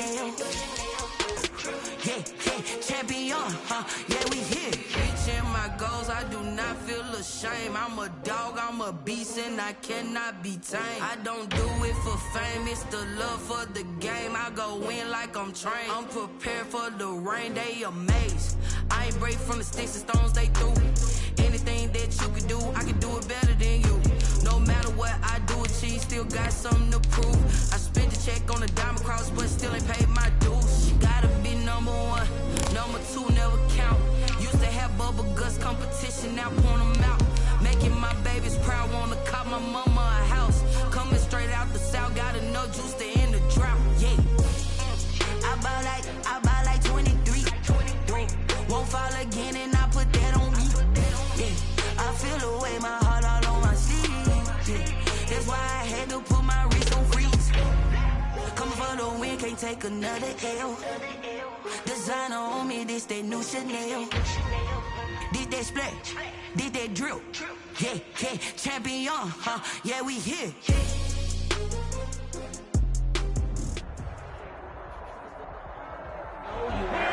Yeah, champion, yeah, we here. Reaching my goals, I do not feel ashamed. I'm a dog, I'm a beast, and I cannot be tamed. I don't do it for fame, it's the love for the game. I go in like I'm trained. I'm prepared for the rain, they amazed. I ain't break from the sticks and stones they threw. Anything that you can do, I can do it better than you. No matter what I do, achieve, still got something to prove. I spent the check on the diamond cross, but still ain't paid my dues. Gotta be number one, number two never count. Used to have bubble guts competition, now point them out. Making my babies proud, wanna cop my mama a house. Coming straight out the south, got enough juice to end the drought. Yeah, I buy like 23. Won't fall again, and I put that on me. Yeah, I feel the way, my heart all on my sleeve. Yeah, that's why I had to put my wrist on freeze. Coming for the win, can't take another L. Designer on me, this that new Chanel. Did that splash, did that drill. Yeah, champion, yeah, we here.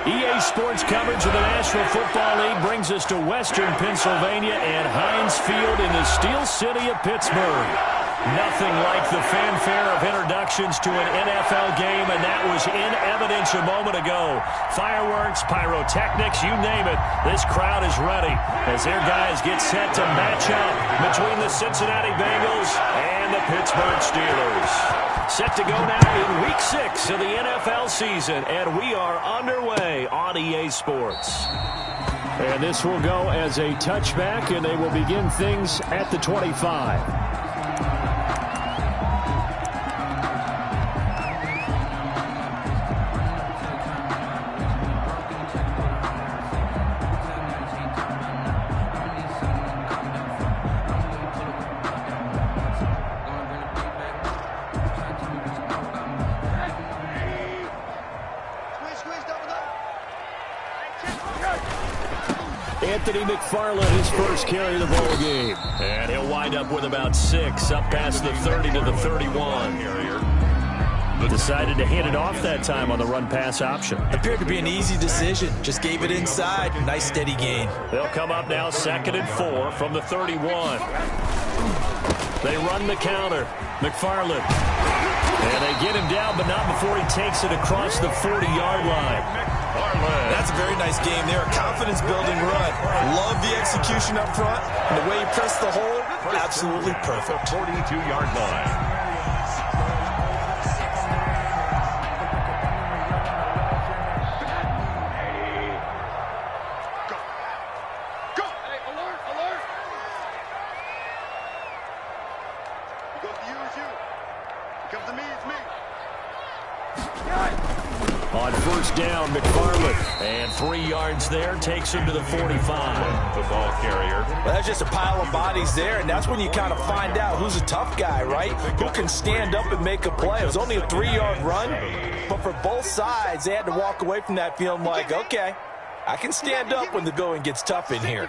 EA Sports coverage of the National Football League brings us to Western Pennsylvania and Heinz Field in the Steel City of Pittsburgh. Nothing like the fanfare of introductions to an NFL game, and that was in evidence a moment ago. Fireworks, pyrotechnics, you name it. This crowd is ready as their guys get set to match up between the Cincinnati Bengals and the Pittsburgh Steelers. Set to go now in Week 6 of the NFL season, and we are underway on EA Sports. And this will go as a touchback, and they will begin things at the 25. Anthony McFarland, his first carry of the ball game. And he'll wind up with about 6, up past the 30 to the 31. Decided to hand it off that time on the run-pass option. Appeared to be an easy decision. Just gave it inside. Nice, steady gain. They'll come up now 2nd and 4 from the 31. They run the counter. McFarland. And they get him down, but not before he takes it across the 40-yard line. That's a very nice game there. A confidence-building run. Love the execution up front. And the way he pressed the hole, absolutely perfect. 42-yard line. On first down, McFarland. And 3 yards there, takes him to the 45. The ball carrier. Well, that's just a pile of bodies there, and that's when you kind of find out who's a tough guy, right? Who can stand up and make a play. It was only a 3-yard run, but for both sides, they had to walk away from that feeling like, okay, I can stand up when the going gets tough in here.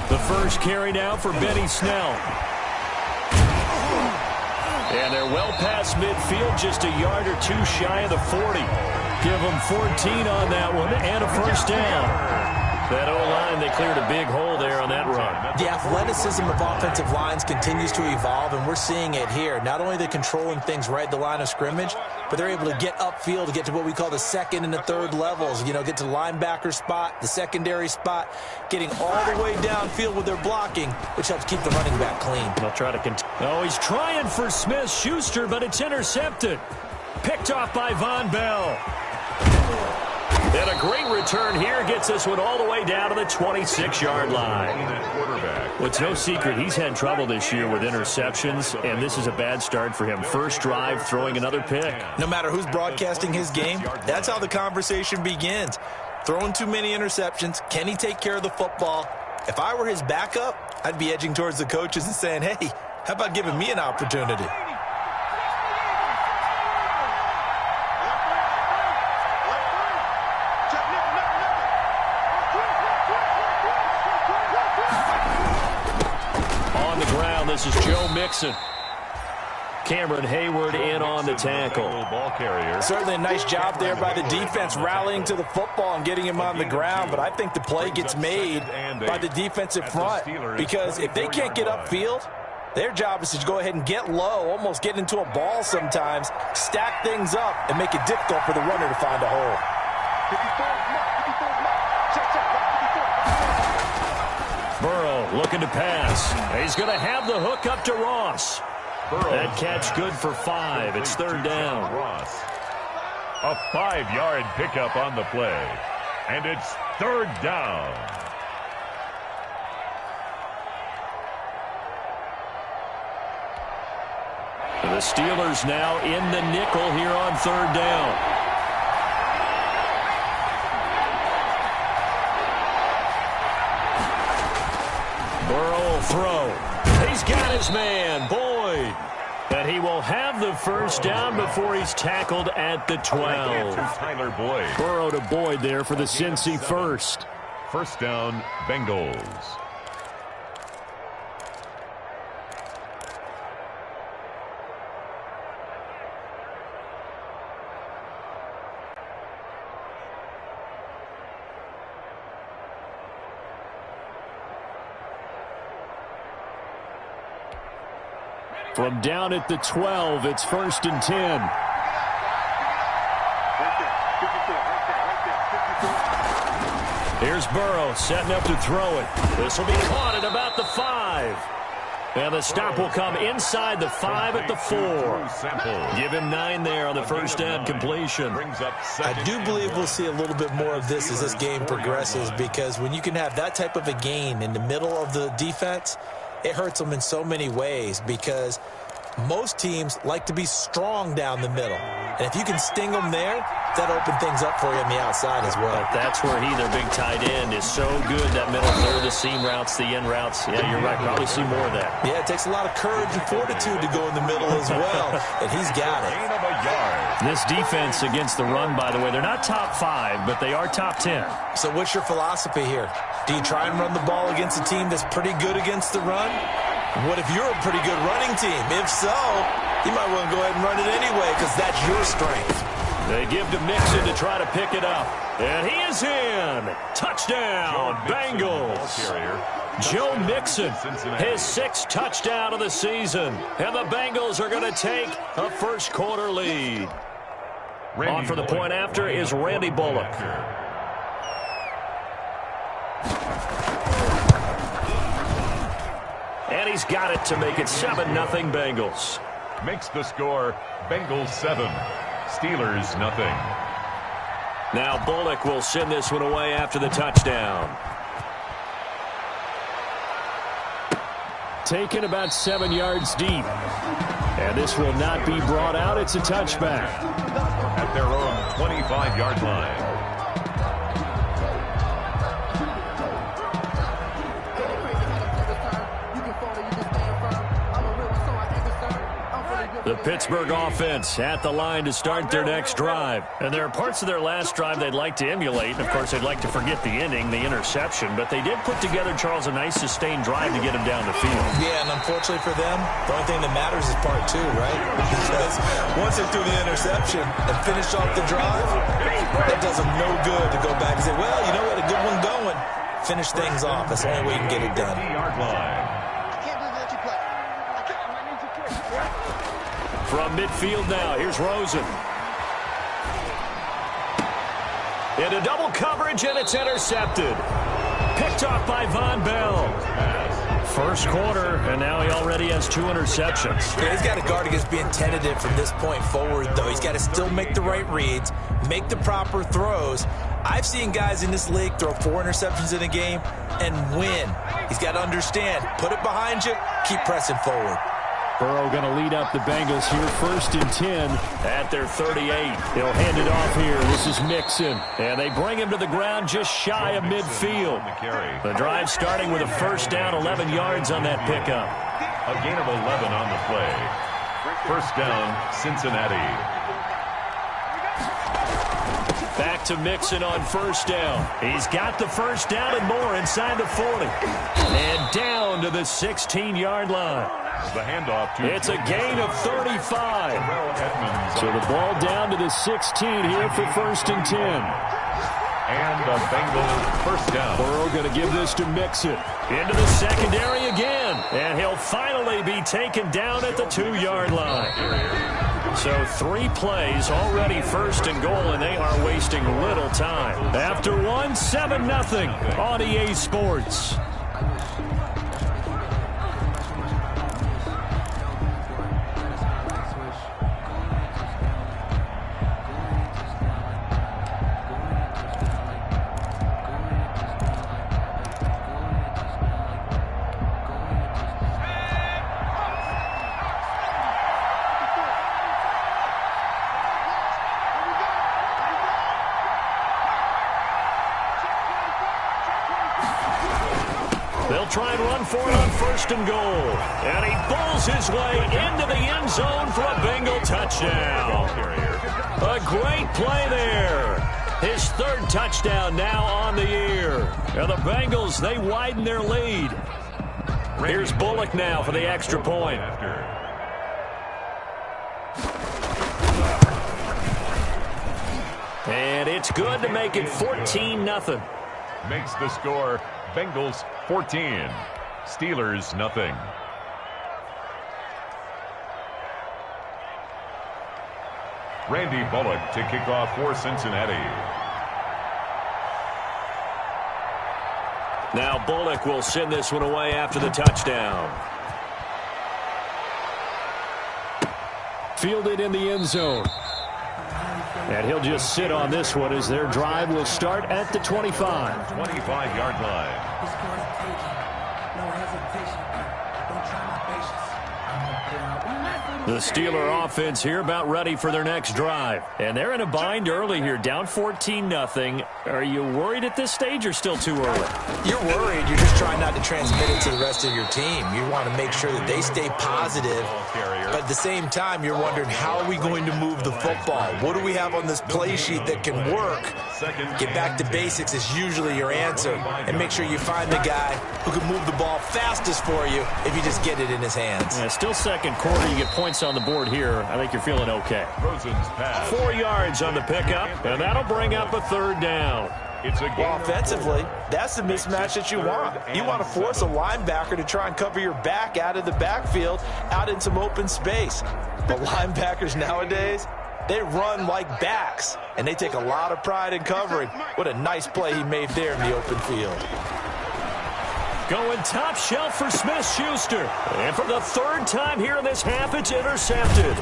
The first carry now for Benny Snell. And they're well past midfield, just a yard or two shy of the 40. Give them 14 on that one and a first down. That O-line, they cleared a big hole there on that run. The athleticism of offensive lines continues to evolve, and we're seeing it here. Not only are they controlling things right at the line of scrimmage, but they're able to get upfield to get to what we call the second and the third levels. You know, get to the linebacker spot, the secondary spot, getting all the way downfield with their blocking, which helps keep the running back clean. They'll try to continue. Oh, he's trying for Smith-Schuster, but it's intercepted. Picked off by Von Bell. And a great return here gets this one all the way down to the 26-yard line. Well, it's no secret he's had trouble this year with interceptions, and this is a bad start for him. First drive, throwing another pick. No matter who's broadcasting his game, that's how the conversation begins. Throwing too many interceptions, can he take care of the football? If I were his backup, I'd be edging towards the coaches and saying, hey, how about giving me an opportunity? This is Joe Mixon. Cameron Hayward in on the tackle. Ball carrier. Certainly a nice job there by the defense rallying to the football and getting him on the ground, but I think the play gets made by the defensive front because if they can't get upfield, their job is to go ahead and get low, almost get into a ball sometimes, stack things up, and make it difficult for the runner to find a hole. Burrow looking to pass. He's going to have the hook up to Ross. That catch good for 5. It's third down. Ross. A 5-yard pickup on the play. And it's third down. The Steelers now in the nickel here on third down. Burrow will throw. He's got his man, Boyd. And he will have the first down before he's tackled at the 12. Tyler Boyd. Burrow to Boyd there for the Cincy first. First down, Bengals. From down at the 12, it's first and 10. Here's Burrow setting up to throw it. This will be caught at about the 5. And the stop will come inside the 5 at the 4. Give him 9 there on the first down completion. I do believe we'll see a little bit more of this as this game progresses because when you can have that type of a gain in the middle of the defense, it hurts them in so many ways because most teams like to be strong down the middle. And if you can sting them there, that opens things up for you on the outside as well. But that's where their big tight end, is so good, that middle third, the seam routes, the end routes. Yeah, you're right. Probably see more of that. Yeah, it takes a lot of courage and fortitude to go in the middle as well, and he's got it. This defense against the run, by the way, they're not top 5, but they are top 10. So what's your philosophy here? Do you try and run the ball against a team that's pretty good against the run? What if you're a pretty good running team? If so, you might want to go ahead and run it anyway because that's your strength. They give to Mixon to try to pick it up. And he is in. Touchdown, Bengals. Joe Mixon, his 6th touchdown of the season. And the Bengals are going to take a first quarter lead. On for the point after is Randy Bullock. And he's got it to make it 7-0 Bengals. Makes the score Bengals 7, Steelers nothing. Now Bullock will send this one away after the touchdown. Taken about 7 yards deep. And this will not be brought out. It's a touchback. At their own 25-yard line. The Pittsburgh offense at the line to start their next drive. And there are parts of their last drive they'd like to emulate. And, of course, they'd like to forget the ending, the interception. But they did put together, Charles, a nice sustained drive to get them down the field. Yeah, and unfortunately for them, the only thing that matters is part 2, right? Because once they threw the interception and finished off the drive, that does them no good to go back and say, well, you know what, a good one going. Finish things off. That's the only way you can get it done. From midfield now, here's Rosen. Into double coverage, and it's intercepted. Picked off by Von Bell. First quarter, and now he already has 2 interceptions. Yeah, he's got to guard against being tentative from this point forward, though. He's got to still make the right reads, make the proper throws. I've seen guys in this league throw 4 interceptions in a game and win. He's got to understand, put it behind you, keep pressing forward. Burrow going to lead up the Bengals here, first and 10 at their 38. He'll hand it off here. This is Mixon. And they bring him to the ground just shy of midfield. The drive starting with a first down, 11 yards on that pickup. A gain of 11 on the play. First down, Cincinnati. Back to Mixon on first down. He's got the first down and more inside the 40. And down to the 16-yard line. The handoff to it's a gain of 35. So the ball down to the 16 here for 1st and 10. And the Bengals first down. Burrow going to give this to Mixon. Into the secondary again. And he'll finally be taken down at the 2-yard line. So 3 plays already 1st and goal, and they are wasting little time. After 1, 7-0 on EA Sports. Try and run for it on 1st and goal. And he bowls his way into the end zone for a Bengal touchdown. A great play there. His 3rd touchdown now on the year. And the Bengals, they widen their lead. Here's Bullock now for the extra point. And it's good to make it 14-0. Makes the score Bengals 14, Steelers nothing. Randy Bullock to kick off for Cincinnati. Now Bullock will send this one away after the touchdown. Fielded in the end zone. And he'll just sit on this one as their drive will start at the 25. 25-yard line. The Steeler offense here about ready for their next drive. And they're in a bind early here, down 14-0. Are you worried at this stage or still too early? You're worried. You're just trying not to transmit it to the rest of your team. You want to make sure that they stay positive. But at the same time, you're wondering, how are we going to move the football? What do we have on this play sheet that can work? Get back to basics is usually your answer. And make sure you find the guy who can move the ball fastest for you if you just get it in his hands. Yeah, still second quarter. You get points on the board here. I think you're feeling okay. 4 yards on the pickup, and that'll bring up a 3rd down. Well, offensively, that's the mismatch that you want. You want to force a linebacker to try and cover your back out of the backfield, out in some open space. But linebackers nowadays, they run like backs, and they take a lot of pride in covering. What a nice play he made there in the open field. Going top shelf for Smith-Schuster. And for the 3rd time here in this half, it's intercepted.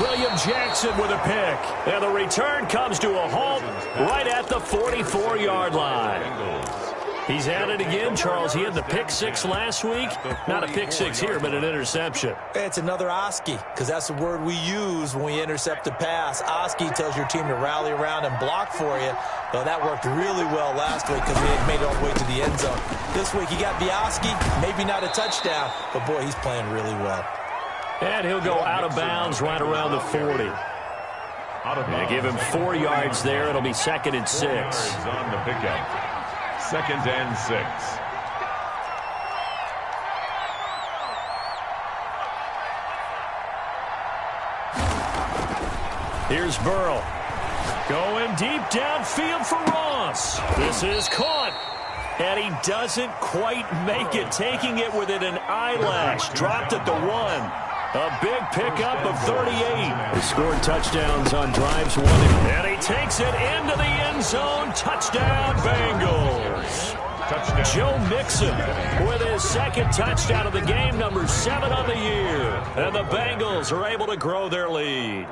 William Jackson with a pick. And the return comes to a halt right at the 44-yard line. He's at it again, Charles. He had the pick 6 last week. Not a pick 6 here, but an interception. It's another Oski, because that's the word we use when we intercept a pass. Oski tells your team to rally around and block for you. But that worked really well last week because we had made it all the way to the end zone. This week, you got Oski, maybe not a touchdown, but boy, he's playing really well. And he'll go out of bounds right around the 40. They give him 4 yards there. It'll be 2nd and 6. On the pickup. 2nd and 6. Here's Burrow. Going deep downfield for Ross. This is caught. And he doesn't quite make it, taking it within an eyelash. Dropped at the 1. A big pickup of 38. They scored touchdowns on drives 1. And he takes it into the end zone. Touchdown, Bengals. Touchdown. Joe Mixon with his 2nd touchdown of the game, number 7 on the year. And the Bengals are able to grow their lead.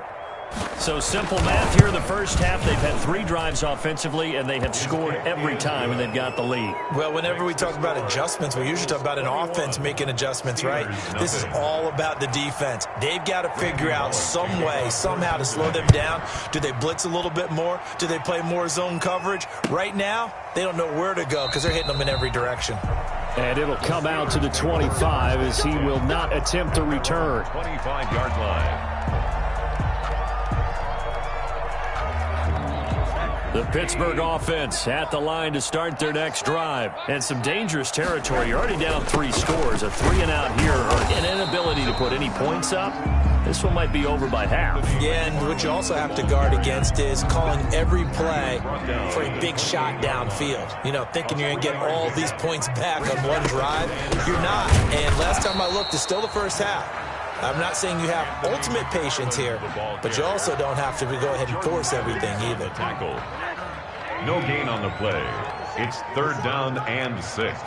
So simple math here in the first half. They've had 3 drives offensively, and they have scored every time, and they've got the lead. Well, whenever we talk about adjustments, we usually talk about an offense making adjustments, right? This is all about the defense. They've got to figure out some way, somehow to slow them down. Do they blitz a little bit more? Do they play more zone coverage? Right now, they don't know where to go because they're hitting them in every direction. And it'll come out to the 25 as he will not attempt to return. 25-yard line. The Pittsburgh offense at the line to start their next drive. And some dangerous territory. You're already down 3 scores. A 3-and-out here, or an inability to put any points up. This one might be over by half. Yeah, and what you also have to guard against is calling every play for a big shot downfield. You know, thinking you're going to get all these points back on one drive. You're not. And last time I looked, it's still the first half. I'm not saying you have ultimate patience here, but you also don't have to go ahead and force everything either. Tackle. No gain on the play. It's 3rd down and 6.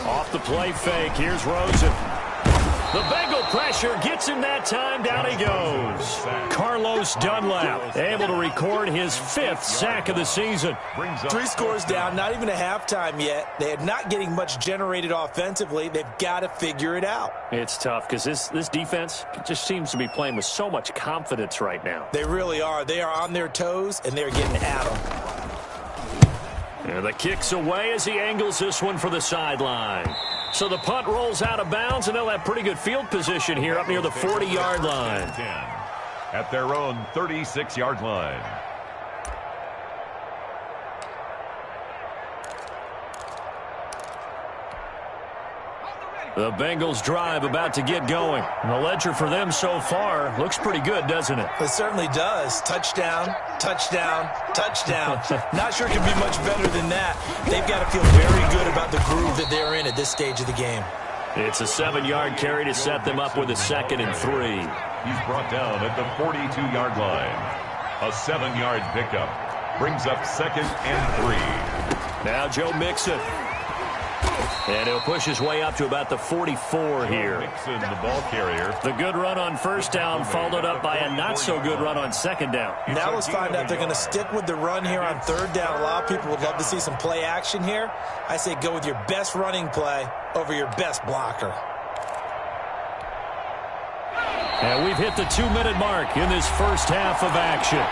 Off the play fake, here's Rosen. The Bengal pressure gets him that time. Down he goes. Carlos Dunlap able to record his 5th sack of the season. 3 scores down, not even a halftime yet. They are not getting much generated offensively. They've got to figure it out. It's tough because this defense just seems to be playing with so much confidence right now. They really are. They are on their toes, and they're getting at them. And the kick's away as he angles this one for the sideline. So the punt rolls out of bounds, and they'll have pretty good field position here up near the 40-yard line. At their own 36-yard line. The Bengals drive about to get going. And the ledger for them so far looks pretty good, doesn't it? It certainly does. Touchdown, touchdown, touchdown. Not sure it can be much better than that. They've got to feel very good about the groove that they're in at this stage of the game. It's a 7-yard carry to set them up with a 2nd and 3. He's brought down at the 42-yard line. A 7-yard pickup brings up 2nd and 3. Now Joe Mixon. And he'll push his way up to about the 44 here. Mixon, the ball carrier. The good run on 1st down followed up by a not-so-good run on 2nd down. Now let's find out if they're going to stick with the run here on 3rd down. A lot of people would love to see some play action here. I say go with your best running play over your best blocker. And we've hit the 2-minute mark in this first half of action.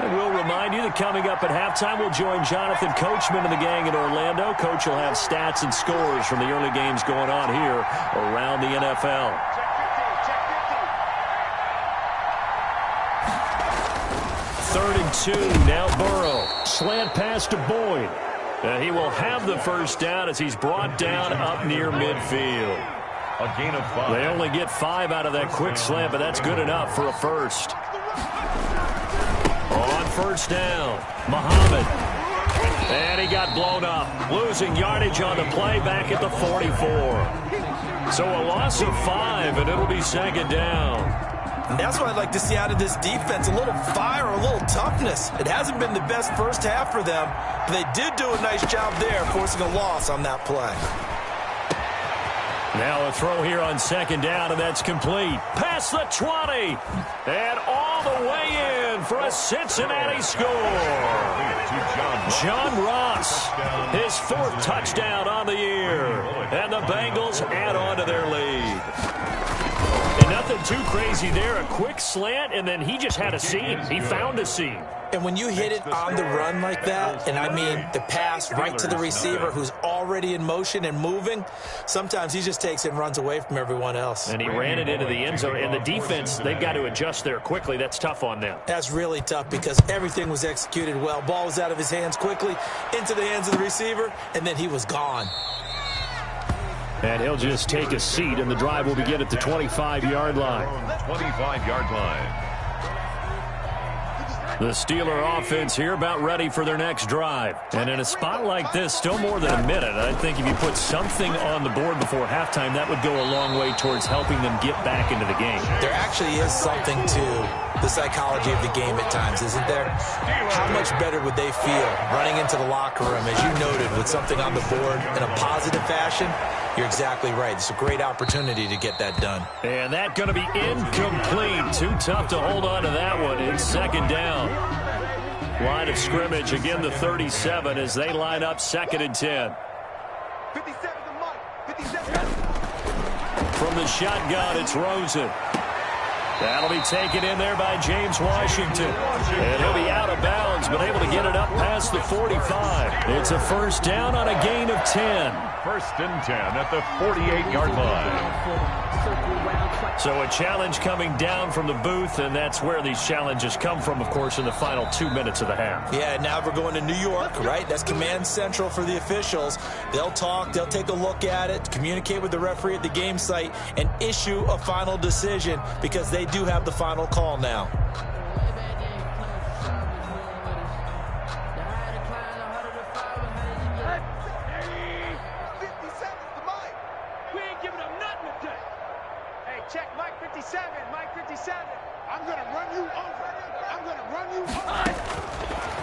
We'll remind you that coming up at halftime, we'll join Jonathan Coachman and the gang in Orlando. Coach will have stats and scores from the early games going on here around the NFL. Third and 2, now Burrow. Slant pass to Boyd. He will have the first down as he's brought down up near midfield. A gain of 5. They only get 5 out of that quick slant, but that's good enough for a first. On 1st down, Muhammad. And he got blown up, losing yardage on the play back at the 44. So a loss of 5, and it'll be 2nd down. And that's what I'd like to see out of this defense, a little fire, a little toughness. It hasn't been the best first half for them, but they did do a nice job there, forcing a loss on that play. Now a throw here on 2nd down, and that's complete. Past the 20, and all the way in for a Cincinnati score. John Ross, his 4th touchdown on the year, and the Bengals add on to their lead. And nothing too crazy there, a quick slant, and then he just had a seam. He found a seam. And when you hit it on the run like that, and I mean the pass right to the receiver who's already in motion and moving, sometimes he just takes it and runs away from everyone else. And he ran it into the end zone. And the defense, they've got to adjust there quickly. That's tough on them. That's really tough because everything was executed well. Ball was out of his hands quickly, into the hands of the receiver, and then he was gone. And he'll just take a seat, and the drive will begin at the 25-yard line. 25-yard line. The Steeler offense here about ready for their next drive. And in a spot like this, still more than a minute, I think if you put something on the board before halftime, that would go a long way towards helping them get back into the game. There actually is something to the psychology of the game at times, isn't there? How much better would they feel running into the locker room, as you noted, with something on the board in a positive fashion? You're exactly right. It's a great opportunity to get that done. And that going to be incomplete. Too tough to hold on to that one. It's 2nd down. Line of scrimmage, again the 37 as they line up 2nd and 10. 57. From the shotgun, it's Rosen. That'll be taken in there by James Washington. And he'll be out of bounds, but able to get it up past the 45. It's a first down on a gain of 10. First and 10 at the 48-yard line. So a challenge coming down from the booth, and that's where these challenges come from, of course, in the final 2 minutes of the half. Yeah, now we're going to New York, right? That's command central for the officials. They'll talk, they'll take a look at it, communicate with the referee at the game site, and issue a final decision because they do have the final call now.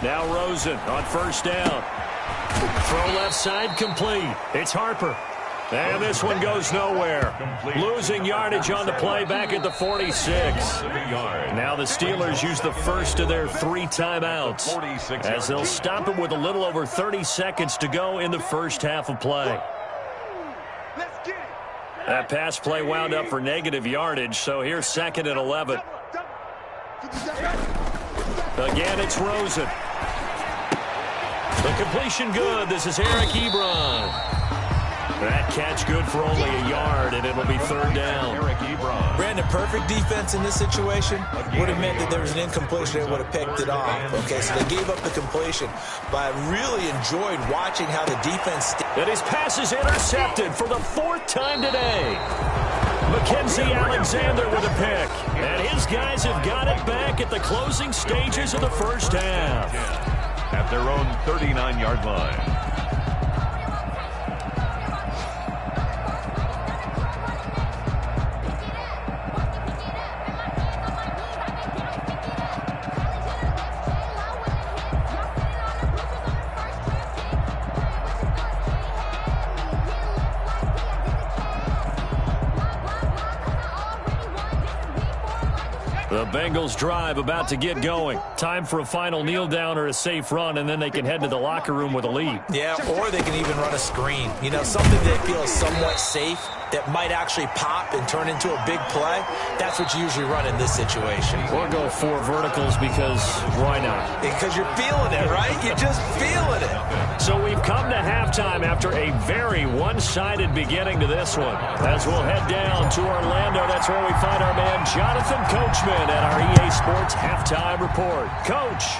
Now Rosen on first down. Throw left side complete. It's Harper. And this one goes nowhere. Losing yardage on the play back at the 46. Now the Steelers use the first of their 3 timeouts as they'll stop it with a little over 30 seconds to go in the first half of play. That pass play wound up for negative yardage, so here's 2nd and 11. Again, it's Rosen. The completion good. This is Eric Ebron. That catch good for only a yard, and it'll be 3rd down. Brandon, perfect defense in this situation would have meant that there was an incompletion and would have picked it off. Okay, so they gave up the completion, but I really enjoyed watching how the defense... And his pass is intercepted for the 4th time today. Mackenzie Alexander with a pick. And his guys have got it back at the closing stages of the first half. At their own 39-yard line. The Bengals drive about to get going. Time for a final kneel down or a safe run, and then they can head to the locker room with a lead. Yeah, or they can even run a screen. You know, something that feels somewhat safe that might actually pop and turn into a big play. That's what you usually run in this situation. Or go 4 verticals because why not? Because you're feeling it, right? You're just feeling it. So we've come to halftime after a very one-sided beginning to this one. As we'll head down to Orlando, that's where we find our man Jonathan Coachman at our EA Sports Halftime Report. Coach.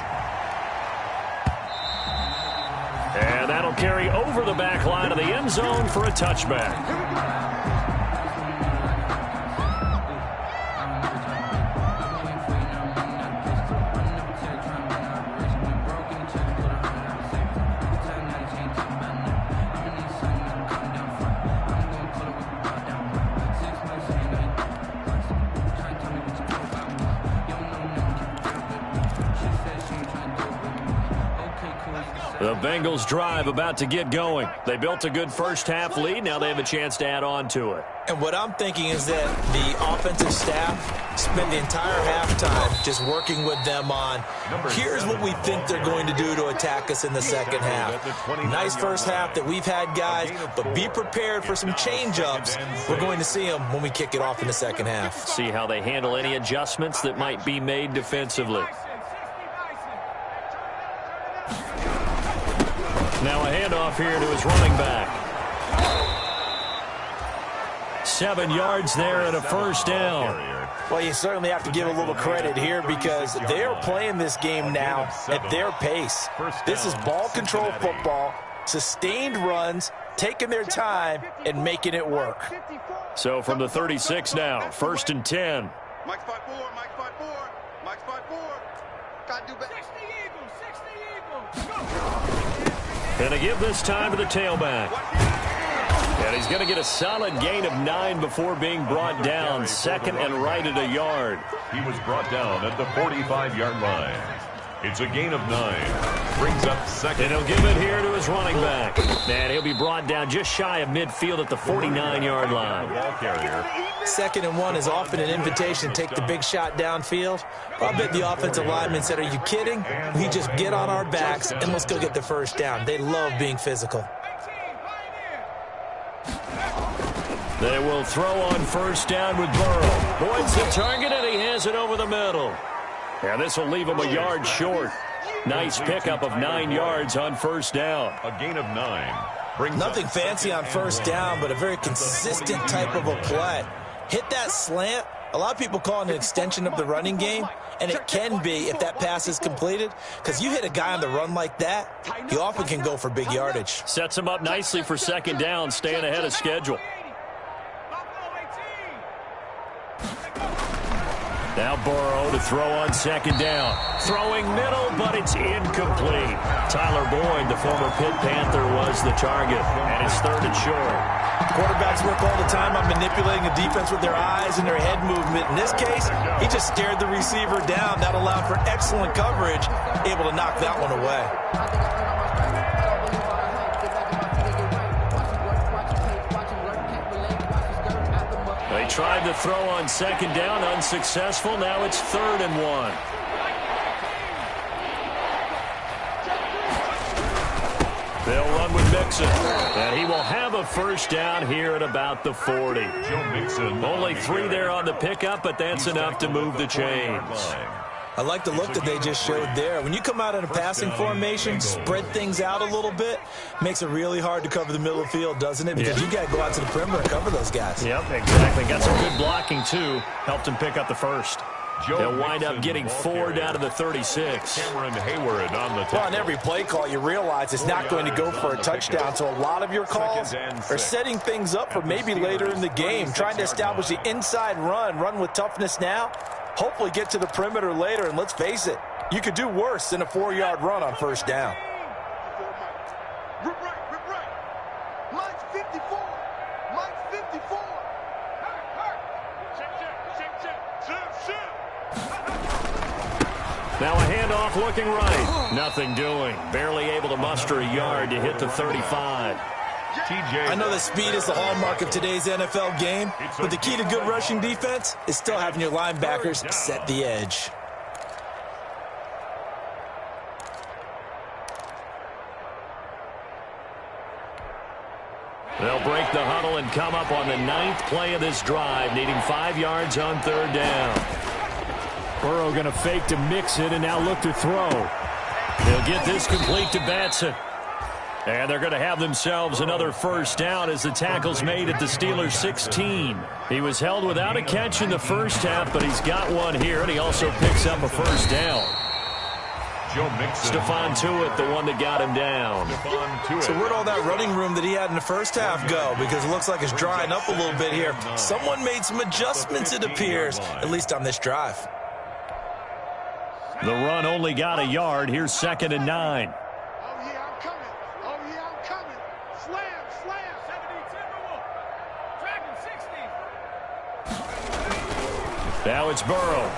And that'll carry over the back line of the end zone for a touchback. The Bengals drive about to get going. They built a good first half lead. Now they have a chance to add on to it. And what I'm thinking is that the offensive staff spent the entire halftime just working with them on, here's what we think they're going to do to attack us in the second half. Nice first half that we've had, guys, but be prepared for some change-ups. We're going to see them when we kick it off in the second half. See how they handle any adjustments that might be made defensively. Now a handoff here to his running back. 7 yards there and a first down. Well, you certainly have to give a little credit here because they're playing this game now at their pace. This is ball control football, sustained runs, taking their time, and making it work. So from the 36 now, 1st and 10. Mike's 5-4, Mike's 5-4, Mike's 5-4. Got to do better. 60 Eagles, go! And a give this time to the tailback. And he's going to get a solid gain of 9 before being brought down. 2nd and right at a yard. He was brought down at the 45-yard line. It's a gain of 9. Brings up 2nd. And he'll give it here to his running back. And he'll be brought down just shy of midfield at the 49-yard line. Ball carrier. 2nd and 1 is often an invitation to take the big shot downfield. I bet the offensive lineman said, are you kidding? We just get on our backs and let's go get the first down. They love being physical. They will throw on first down with Burrow. Boyd's the target, and he has it over the middle. And this will leave him a yard short. Nice pickup of 9 yards on first down. A gain of 9. Nothing fancy on first down, but a very consistent type of a play. Hit that slant. A lot of people call it an extension of the running game, and it can be if that pass is completed, because you hit a guy on the run like that, he often can go for big yardage. Sets him up nicely for second down, staying ahead of schedule. Now Burrow to throw on second down. Throwing middle, but it's incomplete. Tyler Boyd, the former Pitt Panther, was the target, and it's third and short. Quarterbacks work all the time on manipulating a defense with their eyes and their head movement. In this case, he just stared the receiver down. That allowed for excellent coverage, able to knock that one away. They tried to throw on second down, unsuccessful. Now it's 3rd and 1. They'll run with Mixon, and he will have a first down here at about the 40. Joe Mixon. Only 3 there on the pickup, but that's enough to move the chains. I like the look that they just showed there. When you come out in a passing formation, spread things out a little bit, makes it really hard to cover the middle of the field, doesn't it? Because you got to go out to the perimeter and cover those guys. Yep, exactly. Got some good blocking, too. Helped him pick up the first. They'll wind up getting 4 down to the 36. Cameron Hayward on the tackle. Well, on every play call, you realize it's not going to go for a touchdown. So a lot of your calls are setting things up for maybe later in the game, trying to establish the inside run with toughness now. Hopefully get to the perimeter later, and let's face it, you could do worse than a 4-yard run on first down. Rip right. Mike's 54. Mike's 54. Now a handoff looking right. Nothing doing. Barely able to muster a yard to hit the 35. I know that speed is the hallmark of today's NFL game, but the key to good rushing defense is still having your linebackers set the edge. They'll break the huddle and come up on the 9th play of this drive, needing 5 yards on 3rd down. Burrow going to fake to Mixon and now look to throw. They'll get this complete to Batson. And they're going to have themselves another first down as the tackle's made at the Steelers' 16. He was held without a catch in the first half, but he's got one here, and he also picks up a first down. Joe Mixon. Stephon Tuitt, the one that got him down. So where'd all that running room that he had in the first half go? Because it looks like it's drying up a little bit here. Someone made some adjustments, it appears, at least on this drive. The run only got a yard. Here's 2nd and 9. Now it's Burrow.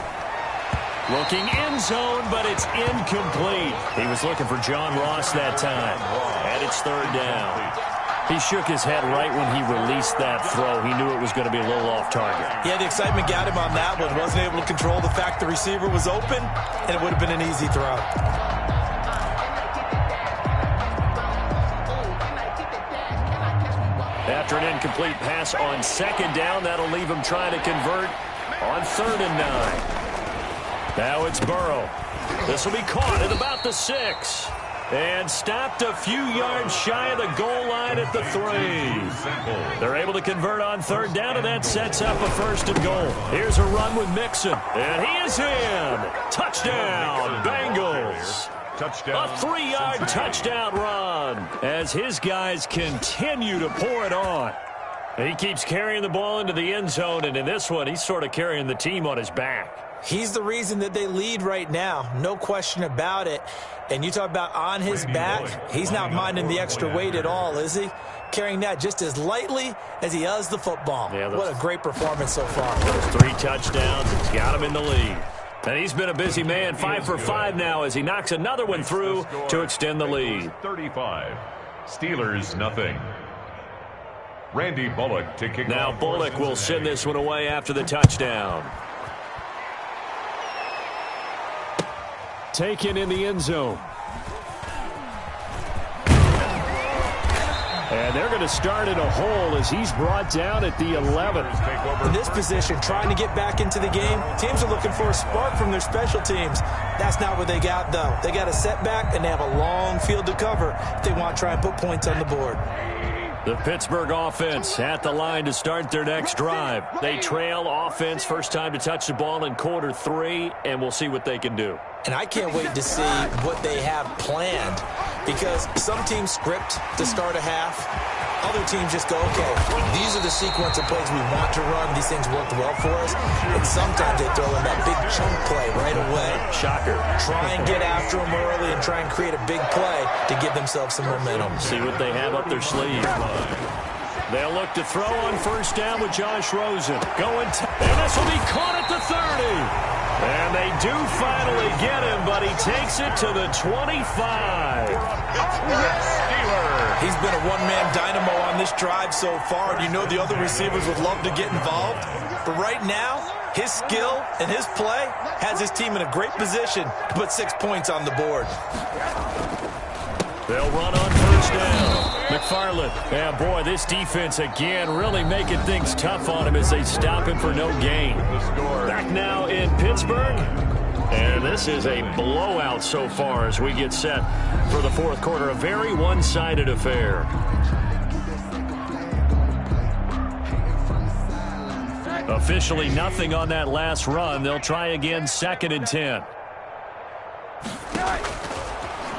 Looking end zone, but it's incomplete. He was looking for John Ross that time. And it's 3rd down. He shook his head right when he released that throw. He knew it was going to be a little off target. Yeah, the excitement got him on that one. Wasn't able to control the fact the receiver was open, and it would have been an easy throw. After an incomplete pass on 2nd down, that'll leave him trying to convert on 3rd and 9. Now it's Burrow. This will be caught at about the 6. And stopped a few yards shy of the goal line at the 3. They're able to convert on 3rd down, and that sets up a 1st and goal. Here's a run with Mixon. And he is in. Touchdown, Bengals. Touchdown. A 3-yard touchdown run as his guys continue to pour it on. He keeps carrying the ball into the end zone, and in this one, he's sort of carrying the team on his back. He's the reason that they lead right now, no question about it. And you talk about on his back, he's not minding the extra weight at all, is he? Carrying that just as lightly as he does the football. Yeah, what a great performance so far. Those 3 touchdowns, it's got him in the lead. And he's been a busy man, 5 for 5 now as he knocks another one through to extend the lead. 35. Steelers, nothing. Randy Bullock to kick now off. Bullock will send this one away after the touchdown. Taken in the end zone. And they're going to start in a hole as he's brought down at the 11. In this position, trying to get back into the game, teams are looking for a spark from their special teams. That's not what they got, though. They got a setback, and they have a long field to cover if they want to try and put points on the board. The Pittsburgh offense at the line to start their next drive. They trail offense, first time to touch the ball in quarter 3, and we'll see what they can do. And I can't wait to see what they have planned, because some teams script to start a half. Other teams just go, okay, these are the sequence of plays we want to run. These things worked well for us. And sometimes they throw in that big chunk play right away. Shocker. Try and get after them early and try and create a big play to give themselves some momentum. See what they have up their sleeve. They'll look to throw on first down with Josh Rosen. And this will be caught at the 30. And they do finally get him, but he takes it to the 25. He's been a one-man dynamo on this drive so far, and you know the other receivers would love to get involved. But right now, his skill and his play has his team in a great position to put 6 points on the board. They'll run on first down. McFarland. Yeah, boy, this defense again really making things tough on him as they stop him for no gain. Back now in Pittsburgh. And this is a blowout so far as we get set for the fourth quarter. A very one-sided affair. Officially nothing on that last run. They'll try again, 2nd and 10.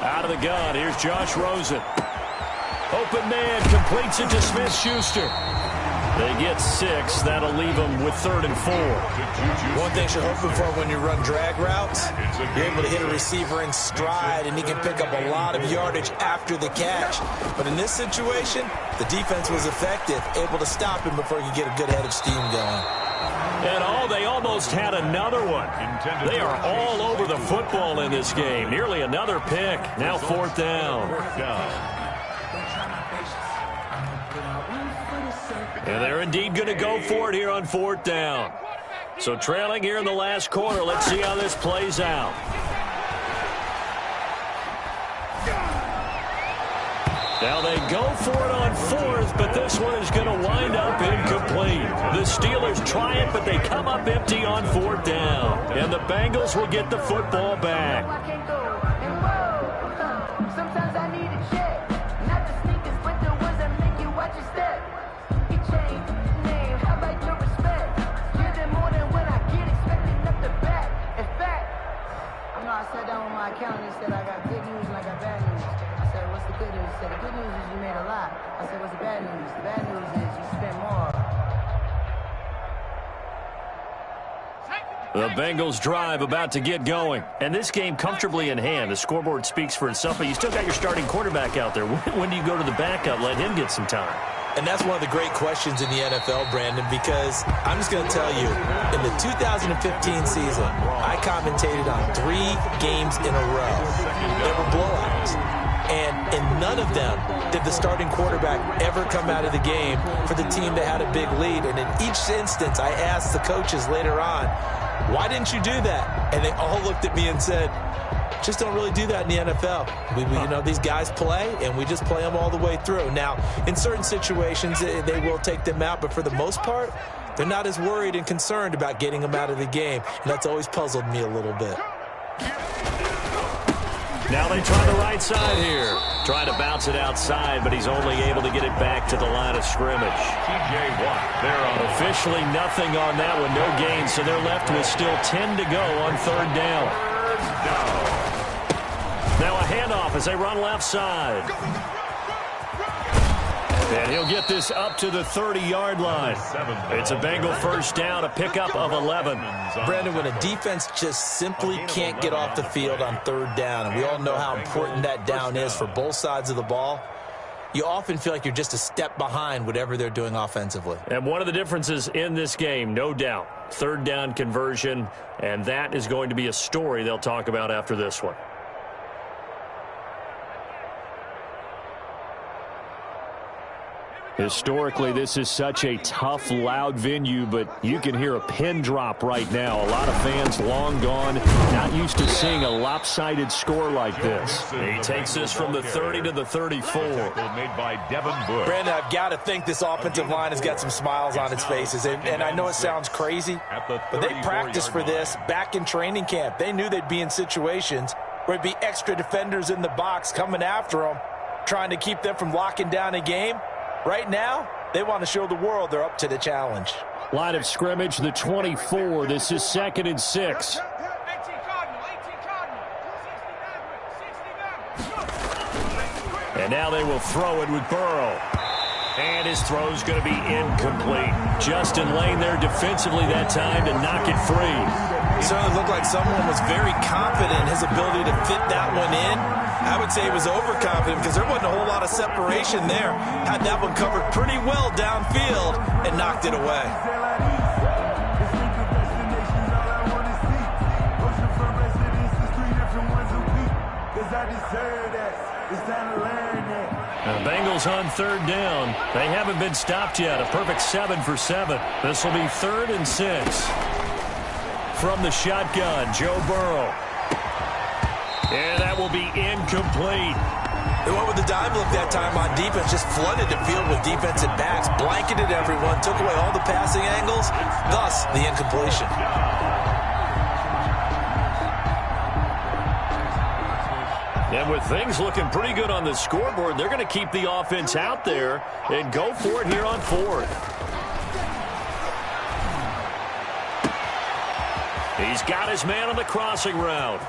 Out of the gun, here's Josh Rosen. Open man, completes it to Smith-Schuster. They get 6. That'll leave them with 3rd and 4. One thing you're hoping for when you run drag routes, you're able to hit a receiver in stride, and he can pick up a lot of yardage after the catch. But in this situation, the defense was effective, able to stop him before he could get a good head of steam going. And they almost had another one. They are all over the football in this game. Nearly another pick. Now 4th down. And they're indeed going to go for it here on 4th down. So trailing here in the last quarter. Let's see how this plays out. Now they go for it on 4th, but this one is going to wind up incomplete. The Steelers try it, but they come up empty on 4th down. And the Bengals will get the football back. Sometimes I need a check, not the sneakers, but the ones that make you watch your step. You change name, how about your respect? You're the more than when I get expected up the back. In fact, I sat down with my accountant and said I got good news and I got bad news. I said, what's the good news? He said, the good news is you made a lot. I said, what's the bad news? The bad news is you spent more. The Bengals drive about to get going. And this game comfortably in hand. The scoreboard speaks for itself, but you still got your starting quarterback out there. When do you go to the backup? Let him get some time. And that's one of the great questions in the NFL, Brandon, because I'm just going to tell you, in the 2015 season, I commentated on 3 games in a row. They were blowouts. And in none of them did the starting quarterback ever come out of the game for the team that had a big lead. And in each instance, I asked the coaches later on, why didn't you do that? And they all looked at me and said, just don't really do that in the NFL. You know, these guys play, and we just play them all the way through. Now, in certain situations, they will take them out, but for the most part, they're not as worried and concerned about getting them out of the game. And that's always puzzled me a little bit. Now they try the right side here. Trying to bounce it outside, but he's only able to get it back to the line of scrimmage. Officially nothing on that one, no gain, so they're left with still 10 to go on 3rd down. Now a handoff as they run left side. And he'll get this up to the 30-yard line. It's a Bengal first down, a pickup of 11. Brandon, when a defense just simply can't get off the field on 3rd down, and we all know how important that down is for both sides of the ball, you often feel like you're just a step behind whatever they're doing offensively. And one of the differences in this game, no doubt, 3rd down conversion, and that is going to be a story they'll talk about after this one. Historically, this is such a tough, loud venue, but you can hear a pin drop right now. A lot of fans long gone, not used to seeing a lopsided score like this. He takes this from the 30 to the 34. Made by Devin Bush. Brandon, I've got to think this offensive line has got some smiles on its faces. And I know it sounds crazy, but they practiced for this back in training camp. They knew they'd be in situations where it'd be extra defenders in the box coming after them, trying to keep them from locking down a game. Right now, they want to show the world they're up to the challenge. Line of scrimmage, the 24. This is 2nd and 6. And now they will throw it with Burrow. And his throw's going to be incomplete. Justin Lane there defensively that time to knock it free. It certainly looked like someone was very confident in his ability to fit that one in. I would say he was overconfident because there wasn't a whole lot of separation there. Had that one covered pretty well downfield and knocked it away. The Bengals on 3rd down. They haven't been stopped yet. A perfect 7 for 7. This will be 3rd and 6. From the shotgun, Joe Burrow. And that will be incomplete. They went with the dime look that time on defense, just flooded the field with defensive backs, blanketed everyone, took away all the passing angles, thus the incompletion. And with things looking pretty good on the scoreboard, they're going to keep the offense out there and go for it here on 4th. He's got his man on the crossing route.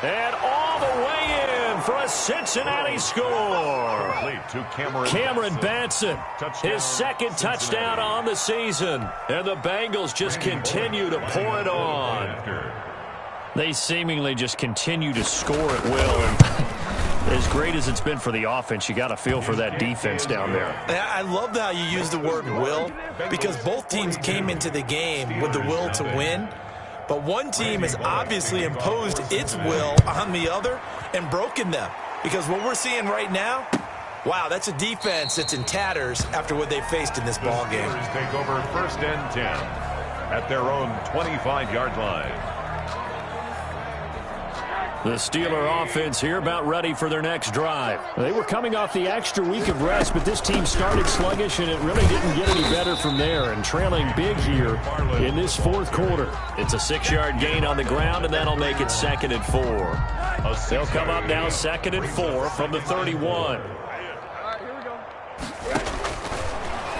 And all the way in for a Cincinnati score. Cameron Batson, his 2nd touchdown on the season. And the Bengals just continue to pour it on. They seemingly just continue to score at will. And as great as it's been for the offense, you got to feel for that defense down there. I love how you use the word will, because both teams came into the game with the will to win. But one team has obviously imposed its will on the other and broken them. Because what we're seeing right now, wow, that's a defense that's in tatters after what they faced in this ball game. Take over 1st and 10 at their own 25-yard line. The Steeler offense here about ready for their next drive. They were coming off the extra week of rest, but this team started sluggish, and it really didn't get any better from there, and trailing big here in this 4th quarter. It's a 6-yard gain on the ground, and that'll make it 2nd and 4. They'll come up now 2nd and 4 from the 31.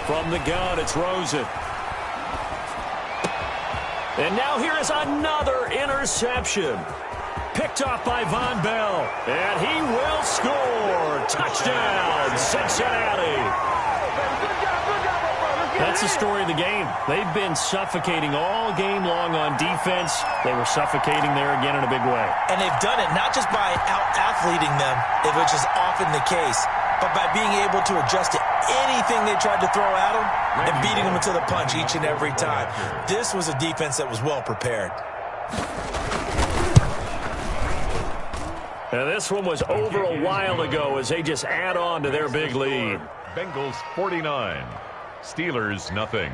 From the gun, it's Rosen. And now here is another interception. Picked off by Von Bell, and he will score. Touchdown, Cincinnati. That's the story of the game. They've been suffocating all game long on defense. They were suffocating there again in a big way. And they've done it not just by out-athleting them, which is often the case, but by being able to adjust to anything they tried to throw at them and beating them into the punch each and every time. This was a defense that was well prepared. And this one was over a while ago as they just add on to their big lead. Bengals 49, Steelers nothing.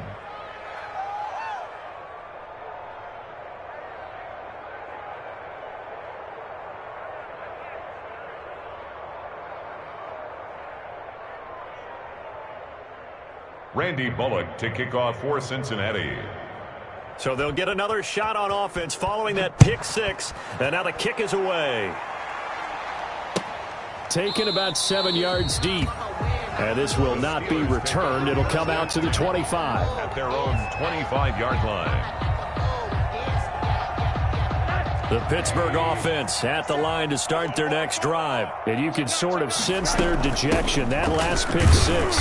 Randy Bullock to kick off for Cincinnati. So they'll get another shot on offense following that pick 6. And now the kick is away. Taken about 7 yards deep. And this will not be returned. It'll come out to the 25. At their own 25-yard line. The Pittsburgh offense at the line to start their next drive. And you can sort of sense their dejection. That last pick 6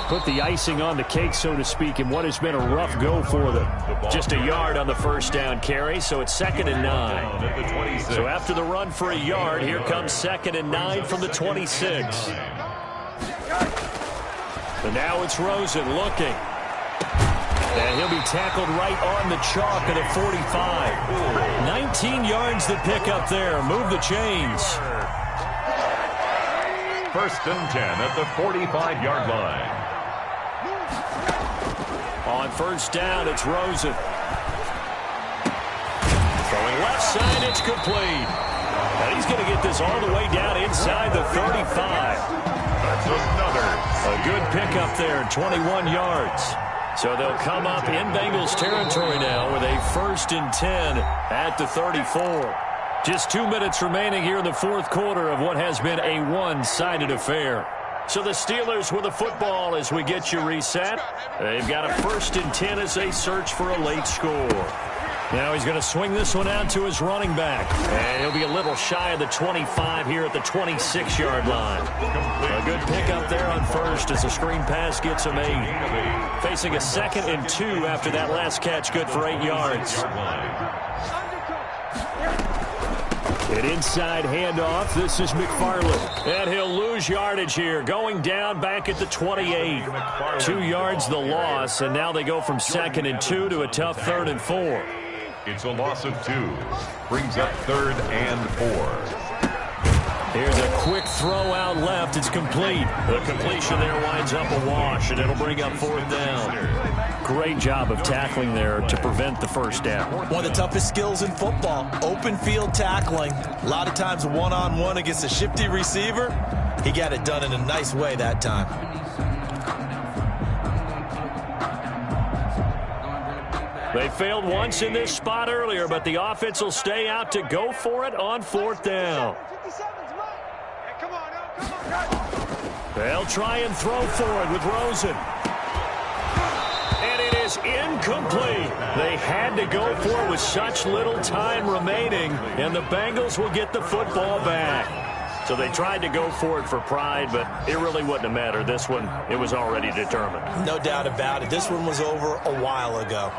put the icing on the cake, so to speak, in what has been a rough go for them. Just a yard on the first down carry, so it's 2nd and 9. So after the run for a yard, here comes 2nd and 9 from the 26. And now it's Rosen looking. And he'll be tackled right on the chalk of the 45. 19 yards to pick up there. Move the chains. First and 10 at the 45-yard line. On first down, it's Rosen. Throwing left side, it's complete. And he's going to get this all the way down inside the 35. That's another. A good pickup there, 21 yards. So they'll come up in Bengals territory now with a first and 10 at the 34. Just 2 minutes remaining here in the fourth quarter of what has been a one-sided affair. So the Steelers with the football as we get you reset. They've got a first and 10 as they search for a late score. Now he's going to swing this one out to his running back. And he'll be a little shy of the 25 here at the 26-yard line. A good pickup there on first as the screen pass gets him 8. Facing a second and 2 after that last catch, good for 8 yards. An inside handoff. This is McFarland. And he'll lose yardage here. Going down back at the 28. 2 yards the loss, and now they go from second and 2 to a tough third and 4. It's a loss of 2. Brings up third and 4. Here's a quick throw out left. It's complete. The completion there winds up a wash, and it'll bring up fourth down. Great job of tackling there to prevent the first down. One of the toughest skills in football, open field tackling. A lot of times one-on-one against a shifty receiver. He got it done in a nice way that time. They failed once in this spot earlier, but the offense will stay out to go for it on fourth down. They'll try and throw for it with Rosen. And it is incomplete. They had to go for it with such little time remaining, and the Bengals will get the football back. So they tried to go for it for pride, but it really wouldn't have mattered. This one, it was already determined. No doubt about it. This one was over a while ago.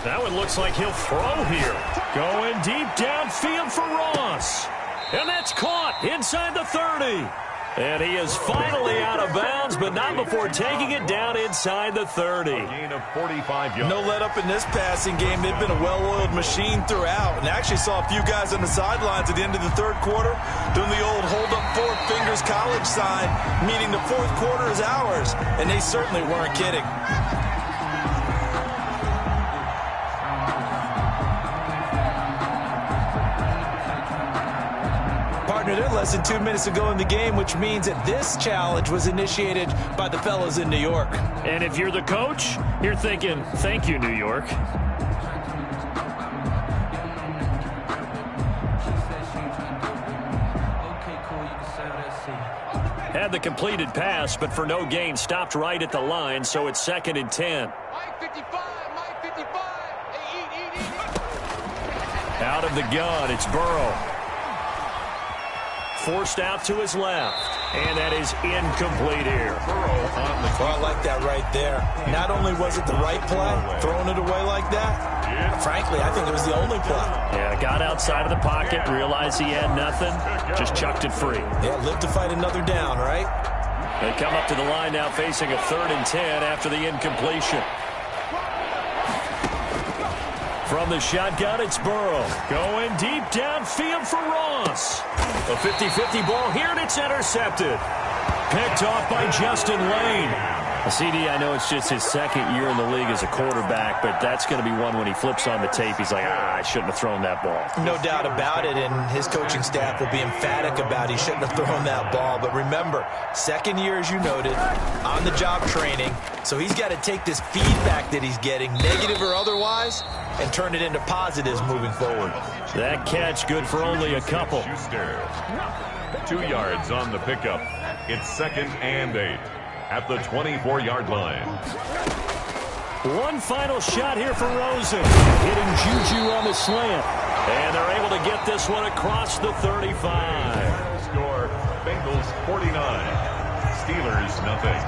That one looks like he'll throw here. Going deep downfield for Ross. And that's caught inside the 30. And he is finally out of bounds, but not before taking it down inside the 30. A gain of 45 yards. No let up in this passing game. They've been a well-oiled machine throughout. And actually saw a few guys on the sidelines at the end of the third quarter doing the old hold up 4 fingers college sign, meaning the fourth quarter is ours. And they certainly weren't kidding. They're less than 2 minutes to go in the game, which means that this challenge was initiated by the fellas in New York. And if you're the coach, you're thinking, thank you, New York. Had the completed pass, but for no gain, stopped right at the line, so it's second and 10. Mike 55, Mike 55. Hey, eat. Out of the gun, it's Burrow. Forced out to his left, and that is incomplete here. Well, I like that right there. Not only was it the right play, throwing it away like that, frankly, I think it was the only play. Yeah, got outside of the pocket, realized he had nothing, just chucked it free. Yeah, live to fight another down, right? They come up to the line now facing a third and 10 after the incompletion. From the shotgun, it's Burrow. Going deep downfield for Ross. A 50-50 ball here, and it's intercepted. Picked off by Justin Lane. CD, I know it's just his second year in the league as a quarterback, but that's going to be one when he flips on the tape. He's like, I shouldn't have thrown that ball. No doubt about it, and his coaching staff will be emphatic about he shouldn't have thrown that ball. But remember, second year, as you noted, on-the-job training, so he's got to take this feedback that he's getting, negative or otherwise, and turn it into positives moving forward. That catch good for only a couple. 2 yards on the pickup. It's second and 8 at the 24-yard line. One final shot here for Rosen. Hitting Juju on the slant. And they're able to get this one across the 35. Score, Bengals 49, Steelers nothing.